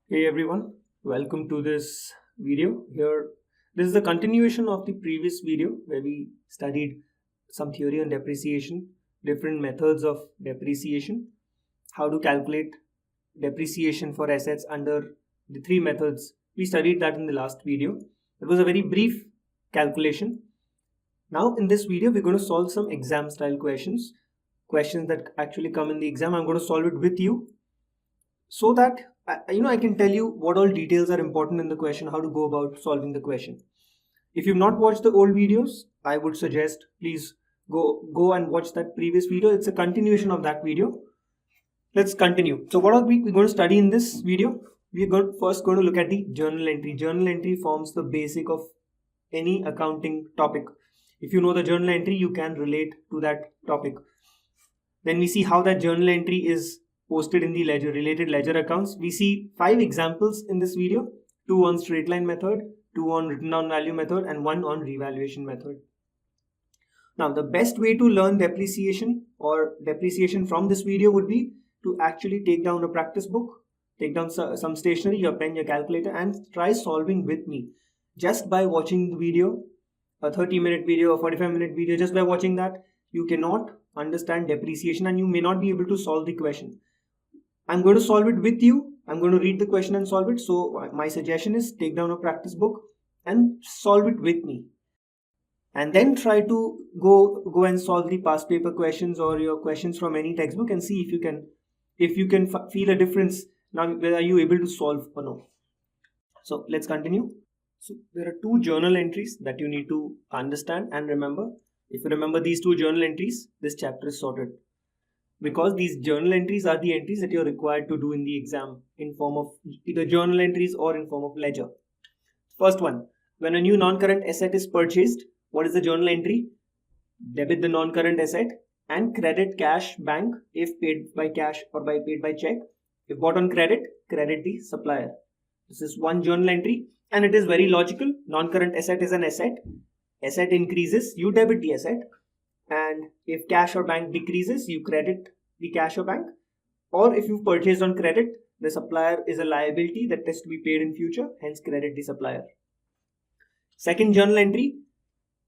Hey everyone, welcome to this video. This is a continuation of the previous video where we studied some theory on depreciation, different methods of depreciation, how to calculate depreciation for assets under the three methods. We studied that in the last video. It was a very brief calculation. Now in this video, we're going to solve some exam style questions that actually come in the exam. I'm going to solve it with you so that I can tell you what all details are important in the question, how to go about solving the question. If you've not watched the old videos, I would suggest please go and watch that previous video. It's a continuation of that video. Let's continue. So what are we going to study in this video? We're first going to look at the journal entry. Journal entry forms the basic of any accounting topic. If you know the journal entry, you can relate to that topic. Then we see how that journal entry is posted in the related ledger accounts. We see 5 examples in this video, 2 on straight line method, 2 on written down value method, and 1 on revaluation method. Now the best way to learn depreciation from this video would be to actually take down a practice book, take down some stationery, your pen, your calculator, and try solving with me. Just by watching the video, a 30-minute video, a 45-minute video, just by watching that, you cannot understand depreciation and you may not be able to solve the question. I'm going to solve it with you. I'm going to read the question and solve it. So my suggestion is take down a practice book and solve it with me. And then try to go and solve the past paper questions or your questions from any textbook and see if you can feel a difference now whether you able to solve or no. So let's continue. So there are 2 journal entries that you need to understand and remember. If you remember these 2 journal entries, this chapter is sorted. Because these journal entries are the entries that you're required to do in the exam in form of either journal entries or in form of ledger. First one, when a new non-current asset is purchased, what is the journal entry? Debit the non-current asset and credit cash bank if paid by cash or paid by check. If bought on credit the supplier. This is one journal entry and it is very logical. Non-current asset is an asset. Asset increases, you debit the asset. And if cash or bank decreases, you credit the cash or bank. Or if you purchased on credit, the supplier is a liability that has to be paid in future, hence credit the supplier. Second journal entry,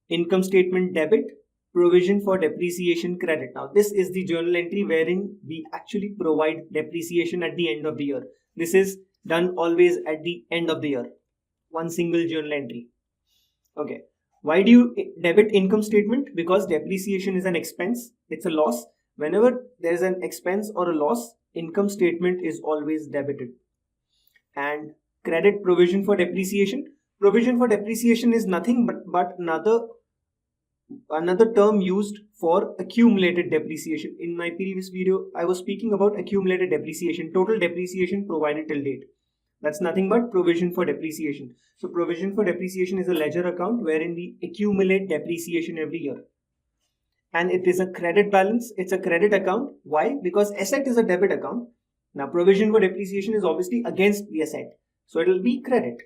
income statement debit, provision for depreciation credit. Now this is the journal entry wherein we actually provide depreciation at the end of the year. This is done always at the end of the year. One single journal entry. Okay. Why do you debit income statement? Because depreciation is an expense, it's a loss. Whenever there is an expense or a loss, income statement is always debited. And credit provision for depreciation. Provision for depreciation is nothing but another term used for accumulated depreciation. In my previous video, I was speaking about accumulated depreciation, total depreciation provided till date. That's nothing but provision for depreciation. So provision for depreciation is a ledger account wherein we accumulate depreciation every year. And it is a credit balance. It's a credit account. Why? Because asset is a debit account. Now provision for depreciation is obviously against the asset. So it will be credit.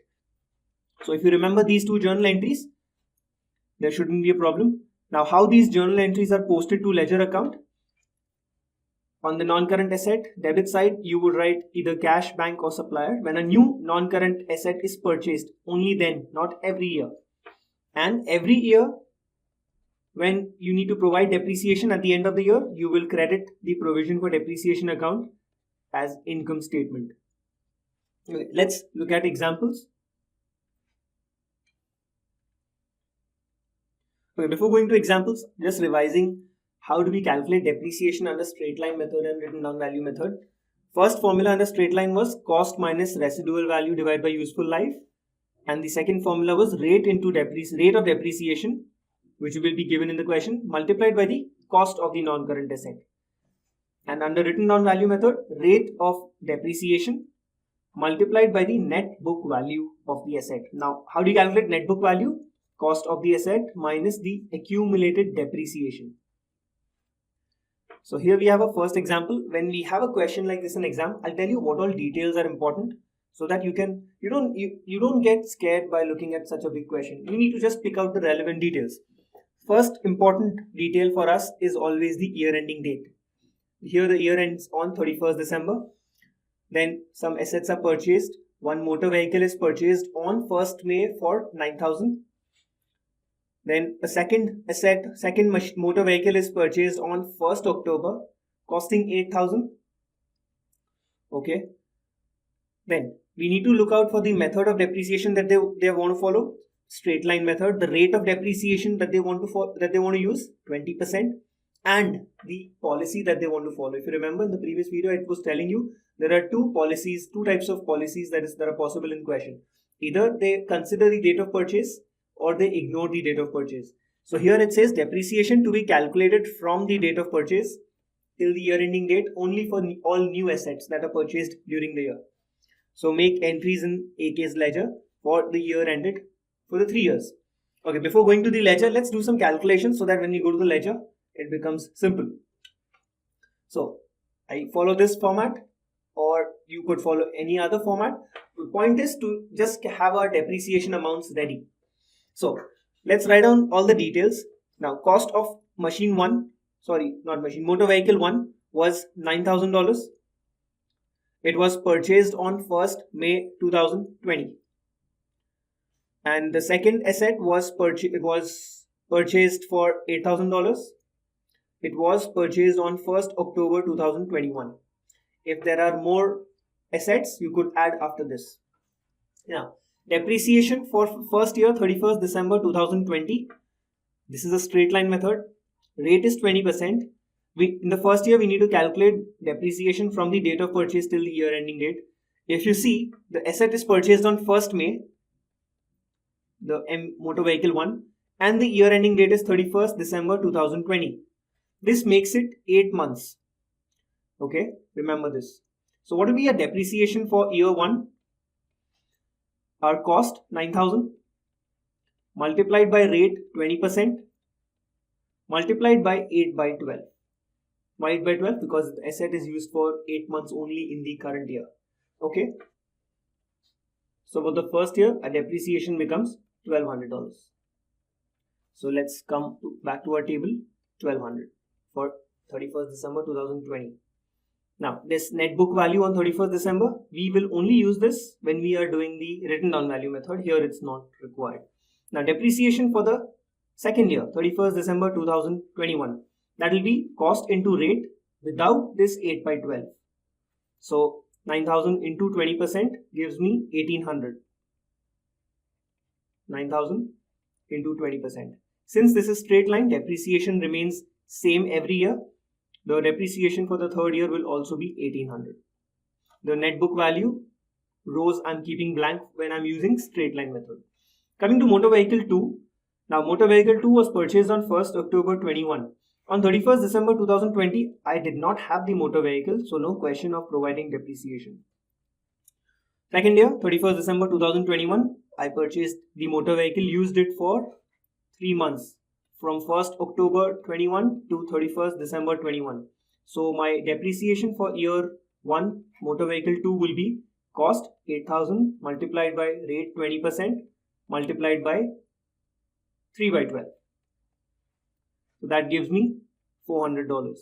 So if you remember these 2 journal entries, there shouldn't be a problem. Now how these journal entries are posted to ledger account? On the non-current asset debit side, you would write either cash, bank or supplier. When a new non-current asset is purchased, only then, not every year. And every year, when you need to provide depreciation at the end of the year, you will credit the provision for depreciation account as income statement. Okay, let's look at examples. Okay, before going to examples, just revising how do we calculate depreciation under straight line method and written down value method. First formula under straight line was cost minus residual value divided by useful life. And the second formula was rate into rate of depreciation, which will be given in the question, multiplied by the cost of the non-current asset. And under written down value method, rate of depreciation multiplied by the net book value of the asset. Now, how do you calculate net book value? Cost of the asset minus the accumulated depreciation. So here we have a first example. When we have a question like this in exam, I'll tell you what all details are important so that you don't get scared by looking at such a big question. You need to just pick out the relevant details. First important detail for us is always the year ending date. Here the year ends on 31st December. Then some assets are purchased. One motor vehicle is purchased on 1st May for 9,000. Then a second motor vehicle is purchased on 1st October costing 8,000. Okay. Then we need to look out for the method of depreciation that they want to follow. Straight line method. The rate of depreciation that they want to use, 20%, and the policy that they want to follow. If you remember in the previous video, it was telling you there are two types of policies that are possible in question. Either they consider the date of purchase or they ignore the date of purchase. So here it says depreciation to be calculated from the date of purchase till the year ending date only for all new assets that are purchased during the year. So make entries in AK's ledger for the year ended for the 3 years. Okay, before going to the ledger, let's do some calculations so that when you go to the ledger, it becomes simple. So I follow this format, or you could follow any other format. The point is to just have our depreciation amounts ready. So let's write down all the details. Now, cost of motor vehicle 1 was $9,000. It was purchased on 1st May 2020. And the second asset was purchased for $8,000. It was purchased on 1st October 2021. If there are more assets, you could add after this. Now, depreciation for first year, 31st December 2020. This is a straight line method. Rate is 20%. In the first year, we need to calculate depreciation from the date of purchase till the year ending date. If you see, the asset is purchased on 1st May, the motor vehicle 1, and the year ending date is 31st December 2020. This makes it 8 months. Okay, remember this. So what will be a depreciation for year 1? Our cost 9,000 multiplied by rate 20% multiplied by 8 by 12. Why 8 by 12? Because the asset is used for 8 months only in the current year. Okay. So for the first year, a depreciation becomes $1,200. So let's come back to our table. 1,200 for 31st December 2020. Now this net book value on 31st December, we will only use this when we are doing the written down value method. Here it's not required. Now depreciation for the second year, 31st December 2021. That will be cost into rate without this 8 by 12. So 9,000 into 20% gives me 1,800. 9,000 into 20%. Since this is straight line, depreciation remains same every year. The depreciation for the third year will also be 1,800. The net book value rows I'm keeping blank when I'm using straight line method. Coming to motor vehicle 2. Now motor vehicle 2 was purchased on 1st October 21. On 31st December 2020, I did not have the motor vehicle, so no question of providing depreciation. Second year, 31st December 2021, I purchased the motor vehicle, used it for 3 months from 1st October 21 to 31st December 21. So my depreciation for year 1 motor vehicle 2 will be cost 8,000 multiplied by rate 20% multiplied by 3 by 12. So that gives me $400.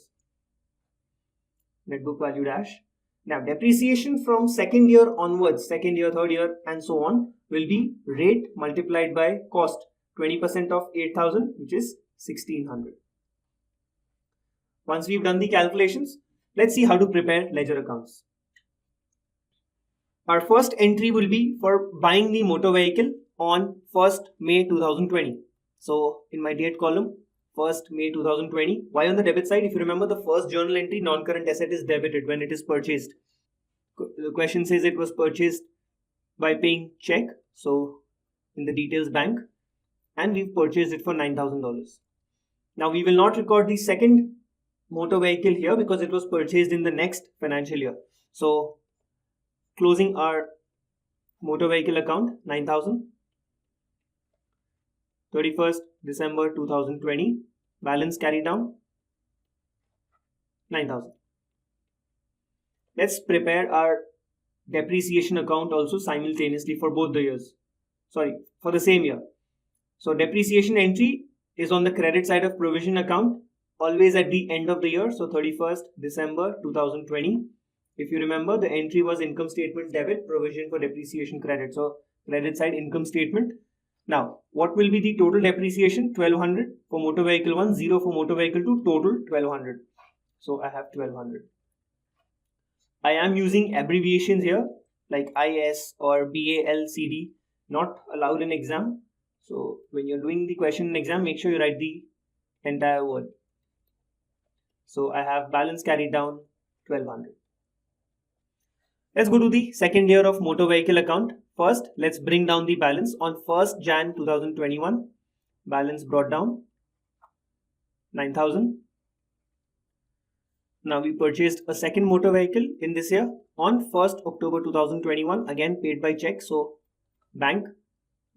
Net book value dash. Now depreciation from second year onwards, second year, third year and so on will be rate multiplied by cost, 20% of 8,000, which is 1,600. Once we've done the calculations, let's see how to prepare ledger accounts. Our first entry will be for buying the motor vehicle on 1st May 2020. So in my date column, 1st May 2020. Why on the debit side? If you remember, the first journal entry, non-current asset is debited when it is purchased. The question says it was purchased by paying check. So in the details bank, and we've purchased it for $9,000. Now we will not record the second motor vehicle here because it was purchased in the next financial year. So closing our motor vehicle account, 9,000. 31st December 2020, balance carried down 9,000. Let's prepare our depreciation account also simultaneously for both the years. For the same year. So depreciation entry is on the credit side of provision account, always at the end of the year. So 31st December 2020 If you remember, the entry was income statement debit, provision for depreciation credit. So credit side income statement. Now, what will be the total depreciation? 1200 for motor vehicle 1, 0 for motor vehicle 2, total 1200. So I have 1200. I am using abbreviations here like IS or BALCD, not allowed in exam. So when you're doing the question in exam, make sure you write the entire word. So I have balance carried down 1200. Let's go to the second year of motor vehicle account. First, let's bring down the balance on 1st Jan 2021. Balance brought down 9,000. Now we purchased a second motor vehicle in this year on 1st October 2021. Again paid by check. So bank,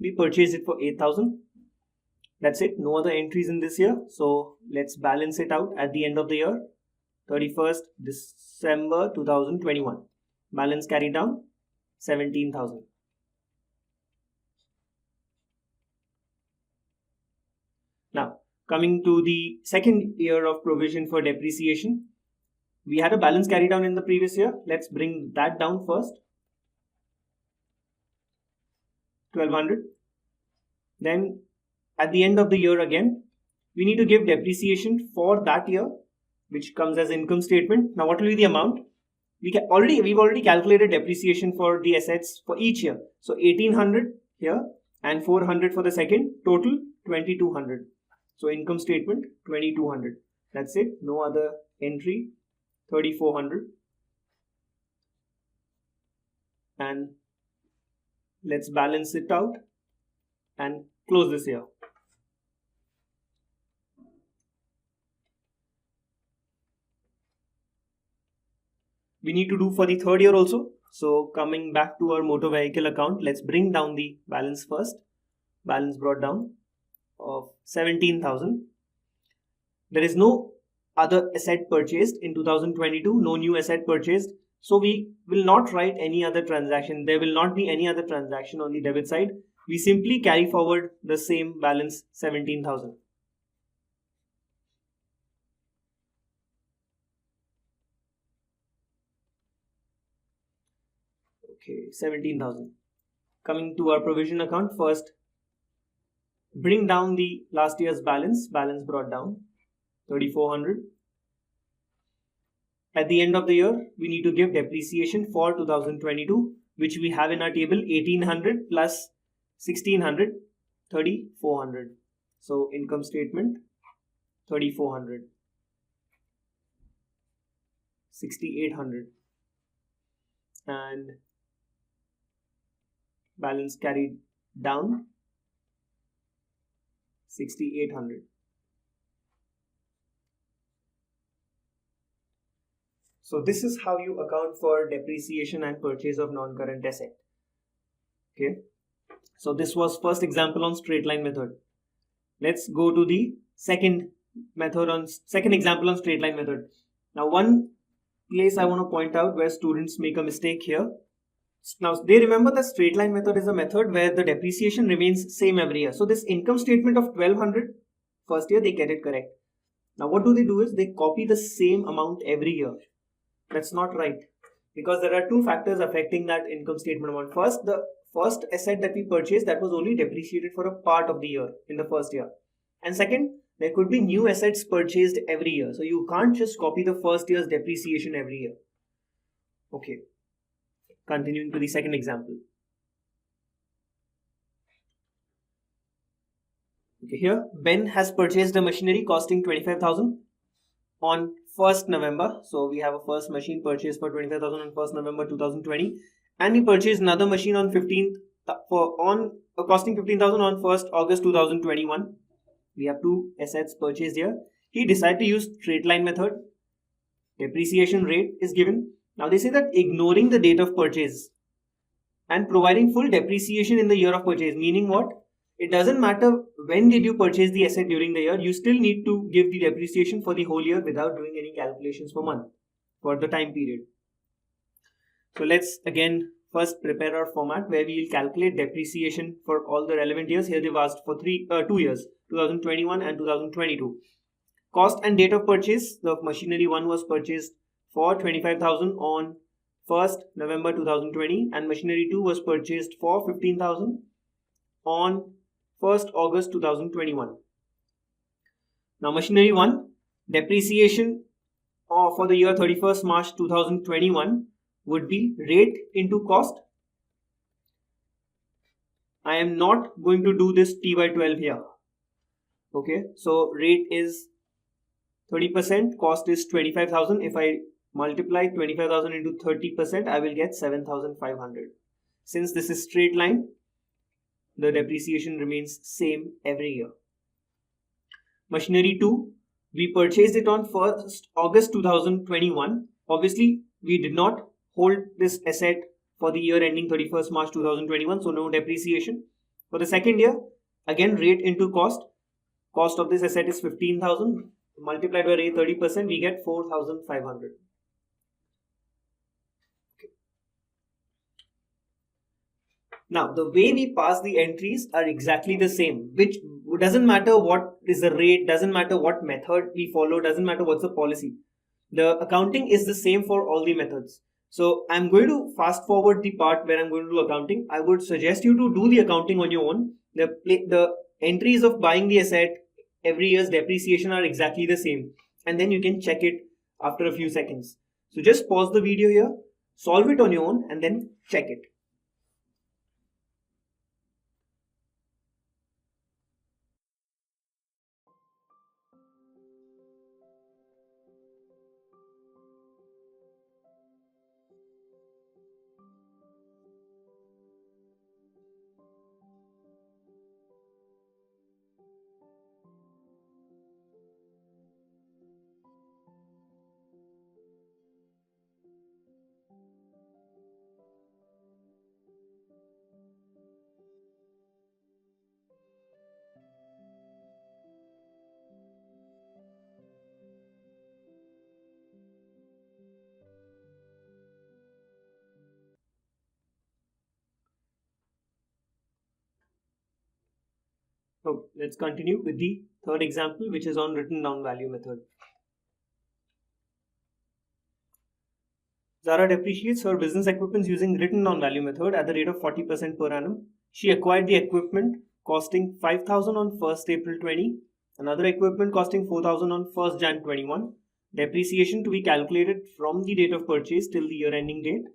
we purchased it for 8,000. That's it. No other entries in this year. So let's balance it out at the end of the year. 31st December 2021. Balance carried down 17,000. Now, coming to the second year of provision for depreciation, we had a balance carried down in the previous year. Let's bring that down first. 1200. Then at the end of the year again, we need to give depreciation for that year, which comes as income statement. Now, what will be the amount? We've already calculated depreciation for the assets for each year. So 1800 here and 400 for the second, total 2200. So income statement 2200. That's it. No other entry. 3400. And let's balance it out and close this year. We need to do for the third year also. So coming back to our motor vehicle account, let's bring down the balance first. Balance brought down of 17,000. There is no other asset purchased in 2022, no new asset purchased. So we will not write any other transaction. There will not be any other transaction on the debit side. We simply carry forward the same balance 17,000. Okay, 17,000. Coming to our provision account, first bring down the last year's balance. Balance brought down 3,400. At the end of the year, we need to give depreciation for 2022, which we have in our table 1,800 plus 1,600, 3,400. So income statement 3,400, 6,800, and balance carried down 6,800. So this is how you account for depreciation and purchase of non-current asset. Okay. So this was first example on straight line method. Let's go to the second example on straight line method. Now one place I want to point out where students make a mistake here. Now they remember that straight line method is a method where the depreciation remains same every year. So this income statement of 1,200 first year, they get it correct. Now what do? Is they copy the same amount every year. That's not right, because there are two factors affecting that income statement amount. First, the first asset that we purchased, that was only depreciated for a part of the year in the first year. And second, there could be new assets purchased every year. So you can't just copy the first year's depreciation every year. Okay. Continuing to the second example. Okay, here Ben has purchased a machinery costing 25,000 on 1st November. So we have a first machine purchase for 25,000 on 1st November 2020, and he purchased another machine on 15th costing 15,000 on 1st August 2021. We have two assets purchased here. He decided to use straight line method. Depreciation rate is given. Now they say that ignoring the date of purchase and providing full depreciation in the year of purchase, meaning what? It doesn't matter when did you purchase the asset during the year, you still need to give the depreciation for the whole year without doing any calculations per month for the time period. So let's again first prepare our format where we will calculate depreciation for all the relevant years. Here they've asked for 2 years, 2021 and 2022. Cost and date of purchase, the machinery one was purchased for 25,000 on 1st November 2020 and machinery 2 was purchased for 15,000 on 1st August 2021. Now machinery 1, depreciation for the year 31st March 2021 would be rate into cost. I am not going to do this T by 12 here. Okay, so rate is 30%, cost is 25,000. If I multiply 25,000 into 30%, I will get 7,500. Since this is straight line, the depreciation remains same every year. Machinery 2, we purchased it on 1st August 2021. Obviously, we did not hold this asset for the year ending 31st March 2021, so no depreciation. For the second year, again rate into cost. Cost of this asset is 15,000. Multiplied by rate 30%, we get 4,500. Now, the way we pass the entries are exactly the same, which doesn't matter what is the rate, doesn't matter what method we follow, doesn't matter what's the policy. The accounting is the same for all the methods. So I'm going to fast forward the part where I'm going to do accounting. I would suggest you to do the accounting on your own. The entries of buying the asset, every year's depreciation are exactly the same. And then you can check it after a few seconds. So just pause the video here, solve it on your own and then check it. So let's continue with the third example, which is on written down value method. Zara depreciates her business equipment using written down value method at the rate of 40% per annum. She acquired the equipment costing 5,000 on 1st April 20, another equipment costing 4,000 on 1st Jan 21. Depreciation to be calculated from the date of purchase till the year ending date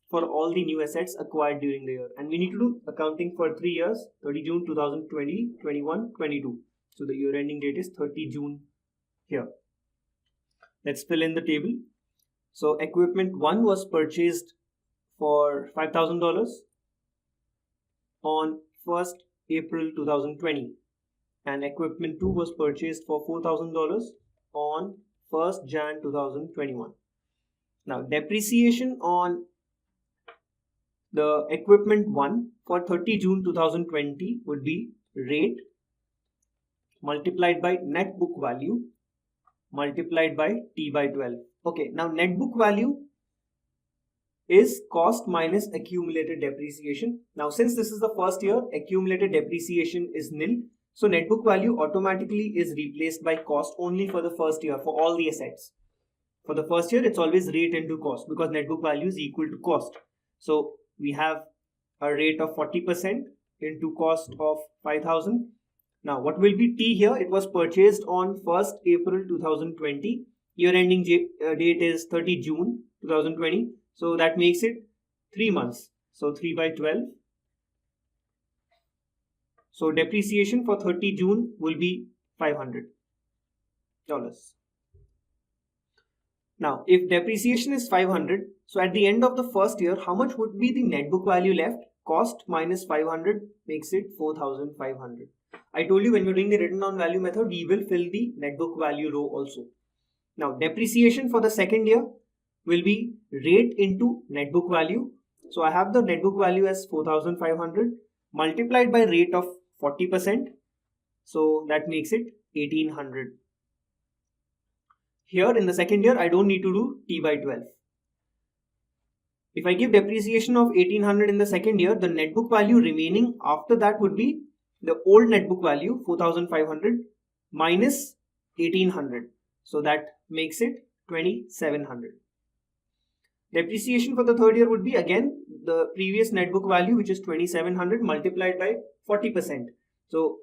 for all the new assets acquired during the year. And we need to do accounting for 3 years, 30 June 2020, 21, 22. So the year ending date is 30 June here. Let's fill in the table. So equipment 1 was purchased for $5,000 on 1st April 2020 and equipment 2 was purchased for $4,000 on 1st Jan 2021. Now depreciation on the equipment 1 for 30 June 2020 would be rate multiplied by net book value multiplied by T by 12. Okay, now net book value is cost minus accumulated depreciation. Now since this is the first year, accumulated depreciation is nil. So net book value automatically is replaced by cost only for the first year for all the assets. For the first year, it's always rate into cost because net book value is equal to cost. So we have a rate of 40% into cost of 5,000. Now what will be T here? It was purchased on 1st April 2020. Year ending date is 30 June 2020. So that makes it 3 months. So 3 by 12. So depreciation for 30 June will be $500. Now if depreciation is 500, so at the end of the first year, how much would be the net book value left? Cost minus 500 makes it 4,500. I told you when we're doing the written down value method, we will fill the net book value row also. Now depreciation for the second year will be rate into net book value. So I have the net book value as 4,500 multiplied by rate of 40%. So that makes it 1,800. Here in the second year, I don't need to do T by 12. If I give depreciation of 1,800 in the second year, the net book value remaining after that would be the old net book value 4,500 minus 1,800. So that makes it 2,700. Depreciation for the third year would be again the previous net book value, which is 2700 multiplied by 40%. So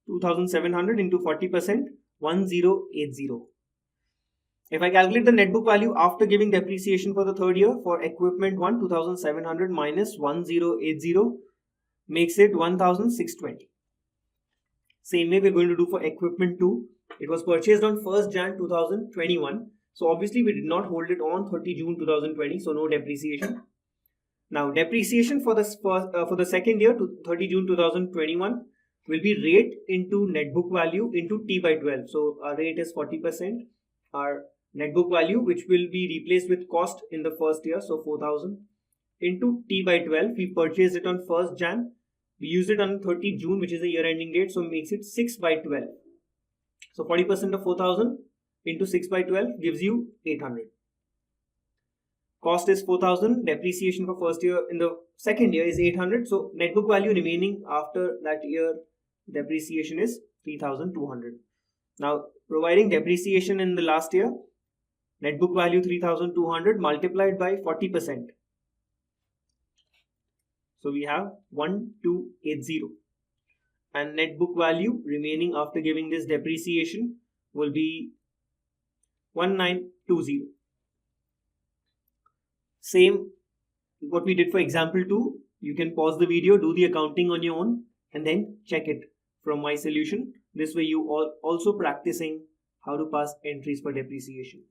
2700 into 40%, 1080. If I calculate the net book value after giving depreciation for the third year for equipment 1, 2700 minus 1080 makes it 1620. Same way we're going to do for equipment 2. It was purchased on 1st Jan 2021. So obviously we did not hold it on 30 June 2020. So no depreciation. Now depreciation for the second year to 30 June 2021 will be rate into net book value into T by 12. So our rate is 40%. Our net book value, which will be replaced with cost in the first year, so 4000 into T by 12. We purchased it on 1st Jan. We used it on 30 June, which is the year ending date, so makes it 6 by 12. So 40% of 4000 into 6 by 12 gives you 800. Cost is 4000, depreciation for first year in the second year is 800. So net book value remaining after that year depreciation is 3200. Now providing depreciation in the last year, net book value 3200 multiplied by 40%. So we have 1280. And net book value remaining after giving this depreciation will be 1920. Same what we did for example 2. You can pause the video, do the accounting on your own and then check it from my solution. This way you are also practicing how to pass entries for depreciation.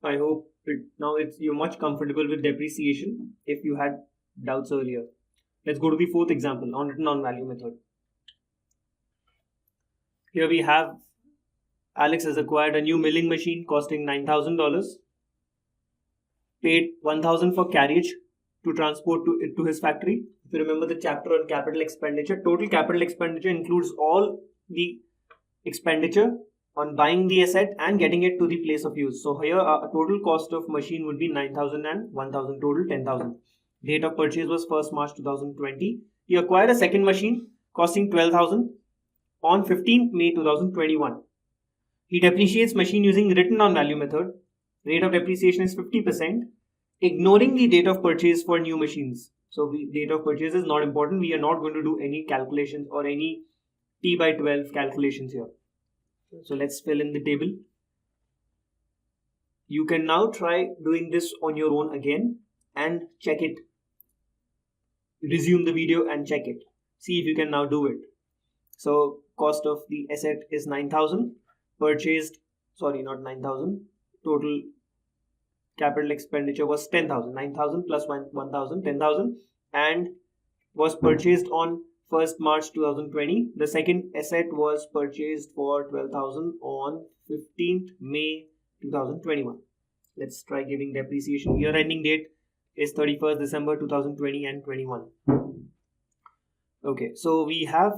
I hope now you're much comfortable with depreciation if you had doubts earlier. Let's go to the fourth example on return on value method. Here we have Alex has acquired a new milling machine costing $9,000, paid $1,000 for carriage to transport it to his factory. If you remember the chapter on capital expenditure, total capital expenditure includes all the expenditure on buying the asset and getting it to the place of use. So here a total cost of machine would be 9,000 and 1,000, total 10,000. Date of purchase was 1st March 2020. He acquired a second machine costing 12,000 on 15th May 2021. He depreciates machine using written on value method. Rate of depreciation is 50%, ignoring the date of purchase for new machines. So date of purchase is not important. We are not going to do any calculations or any T by 12 calculations here. So let's fill in the table. You can now try doing this on your own again and check it. Resume the video and check it. See if you can now do it. So cost of the asset is 9,000. Purchased, sorry, not 9,000. Total capital expenditure was 10,000. 9,000 plus 1,000, 10,000, and was purchased on 1st March 2020. The second asset was purchased for 12,000 on 15th May 2021. Let's try giving depreciation. Year ending date is 31st December 2020 and 21. Okay, so we have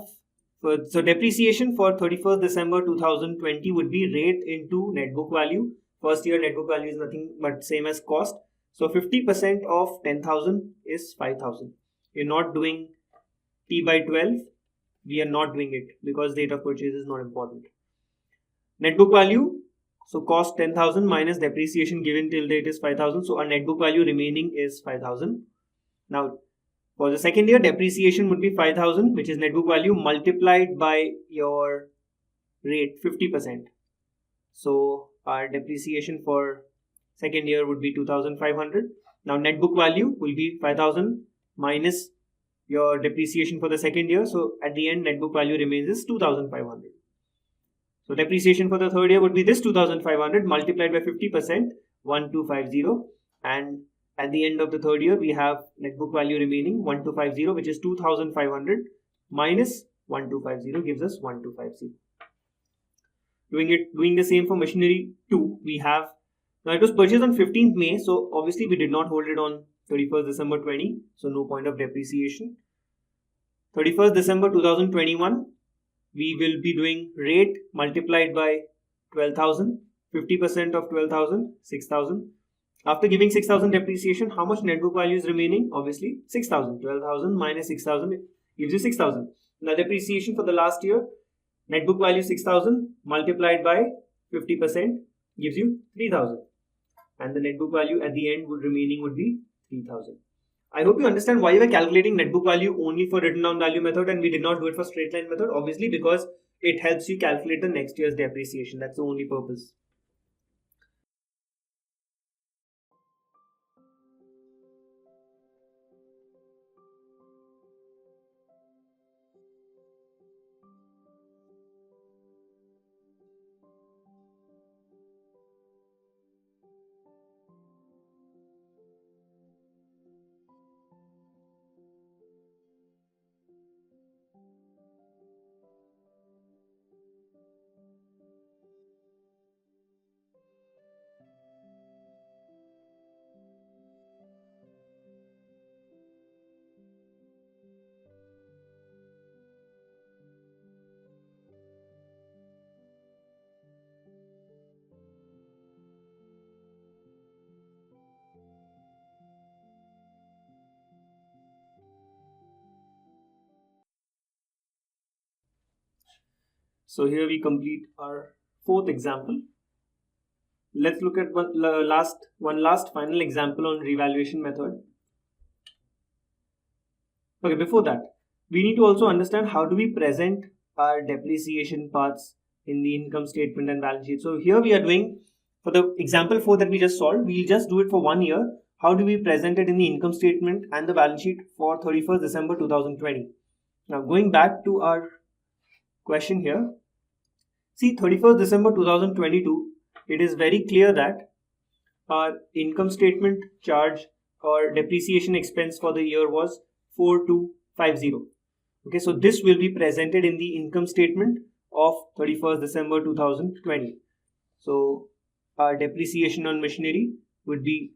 so depreciation for 31st December 2020 would be rate into net book value. First year net book value is nothing but same as cost. So 50% of 10,000 is 5,000. You're not doing T by 12. We are not doing it because date of purchase is not important. Net book value. So cost 10,000 minus depreciation given till date is 5,000. So our net book value remaining is 5,000. Now for the second year, depreciation would be 5,000, which is net book value multiplied by your rate 50%. So our depreciation for second year would be 2,500. Now net book value will be 5,000 minus your depreciation for the second year. So at the end, net book value remains is 2,500. So depreciation for the third year would be this 2,500 multiplied by 50%, 1250. And at the end of the third year, we have net book value remaining 1250, which is 2,500 minus 1250 gives us 1250. Doing the same for machinery 2, we have, now it was purchased on 15th May, so obviously we did not hold it on 31st December 20, so no point of depreciation. 31st December 2021, we will be doing rate multiplied by 12,000, 50% of 12,000, 6,000. After giving 6,000 depreciation, how much net book value is remaining? Obviously 6,000. 12,000 minus 6,000 gives you 6,000. Now depreciation for the last year, net book value 6,000 multiplied by 50% gives you 3,000. And the net book value at the end remaining would be 3,000. I hope you understand why we are calculating net book value only for written down value method and we did not do it for straight line method. Obviously because it helps you calculate the next year's depreciation. That's the only purpose. So here we complete our fourth example. Let's look at one last final example on revaluation method. Okay, before that, we need to also understand how do we present our depreciation parts in the income statement and balance sheet. So here we are doing, for the example 4 that we just solved, we'll just do it for 1 year. How do we present it in the income statement and the balance sheet for 31st December 2020? Now going back to our question here, see 31st December 2022, it is very clear that our income statement charge or depreciation expense for the year was 4250. Okay, so this will be presented in the income statement of 31st December 2020. So our depreciation on machinery would be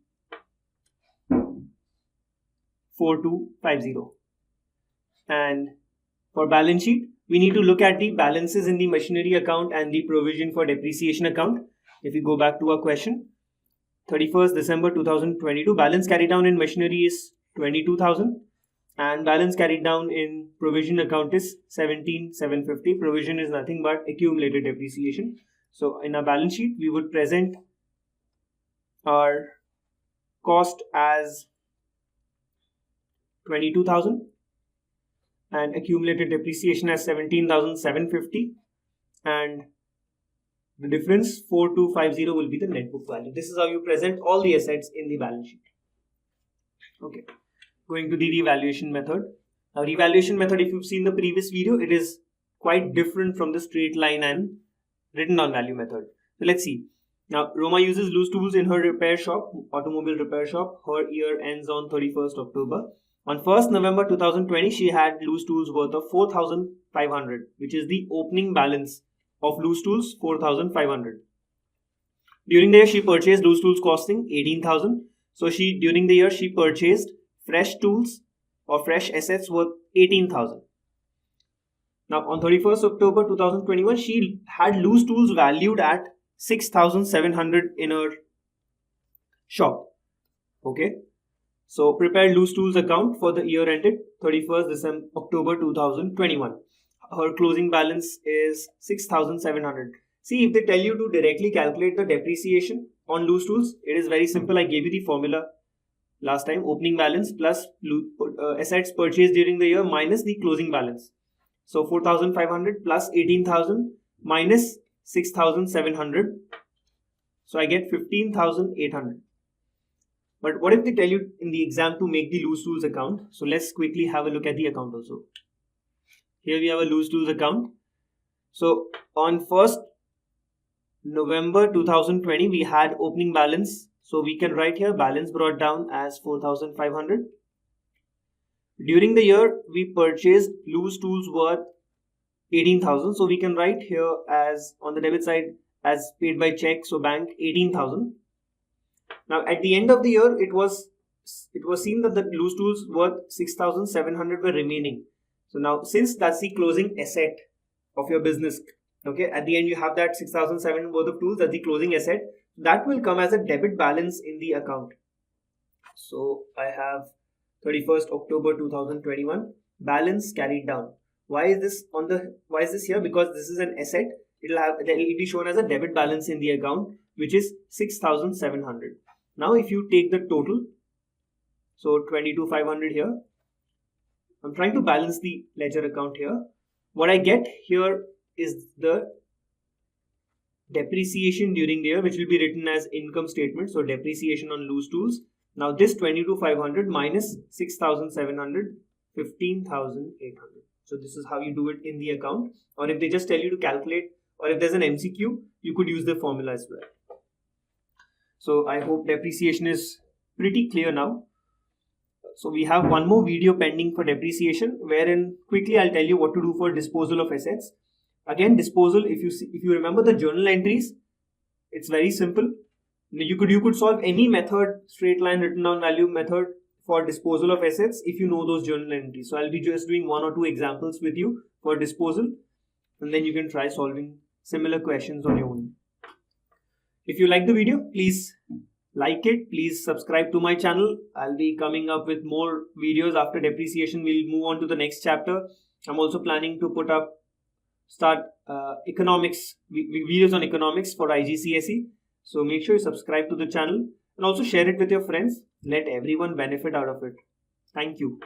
4250. And for balance sheet, we need to look at the balances in the machinery account and the provision for depreciation account. If we go back to our question, 31st December 2022, balance carried down in machinery is 22,000 and balance carried down in provision account is 17,750. Provision is nothing but accumulated depreciation. So in our balance sheet, we would present our cost as 22,000 and accumulated depreciation as 17,750 and the difference 4250 will be the net book value. This is how you present all the assets in the balance sheet. Okay, going to the revaluation method. Now revaluation method, if you've seen the previous video, it is quite different from the straight line and written down value method. So let's see. Now Roma uses loose tools in her repair shop, automobile repair shop. Her year ends on 31st October. On 1st November 2020, she had loose tools worth of 4,500, which is the opening balance of loose tools, 4,500. During the year, she purchased loose tools costing 18,000. So during the year, she purchased fresh tools or fresh assets worth 18,000. Now on 31st October 2021, she had loose tools valued at 6,700 in her shop. Okay. So prepare loose tools account for the year ended 31st October 2021. Her closing balance is 6,700. See, if they tell you to directly calculate the depreciation on loose tools, it is very simple. I gave you the formula last time. Opening balance plus assets purchased during the year minus the closing balance. So 4,500 plus 18,000 minus 6,700. So I get 15,800. But what if they tell you in the exam to make the loose tools account? So let's quickly have a look at the account also. Here we have a loose tools account. So on 1st November 2020, we had opening balance. So we can write here balance brought down as 4,500. During the year, we purchased loose tools worth 18,000. So we can write here as on the debit side as paid by check. So bank 18,000. Now at the end of the year, it was seen that the loose tools worth 6,700 were remaining. So now since that's the closing asset of your business, okay, at the end you have that 6,700 worth of tools as the closing asset, that will come as a debit balance in the account. So I have 31st October 2021 balance carried down. Why is this here? Because this is an asset. It'll be shown as a debit balance in the account, which is 6,700. Now if you take the total, so 22,500 here, I'm trying to balance the ledger account here. What I get here is the depreciation during the year, which will be written as income statement. So depreciation on loose tools. Now this 22,500 minus 6,700, 15,800. So this is how you do it in the account. Or if they just tell you to calculate, or if there's an MCQ, you could use the formula as well. So I hope depreciation is pretty clear now. So we have one more video pending for depreciation, wherein quickly I'll tell you what to do for disposal of assets. Again, disposal, if you remember the journal entries, it's very simple. You could solve any method, straight line written down value method for disposal of assets if you know those journal entries. So I'll be just doing 1 or 2 examples with you for disposal, and then you can try solving similar questions on your own. If you like the video, please like it. Please subscribe to my channel. I'll be coming up with more videos after depreciation. We'll move on to the next chapter. I'm also planning to start economics videos on economics for IGCSE. So make sure you subscribe to the channel and also share it with your friends. Let everyone benefit out of it. Thank you.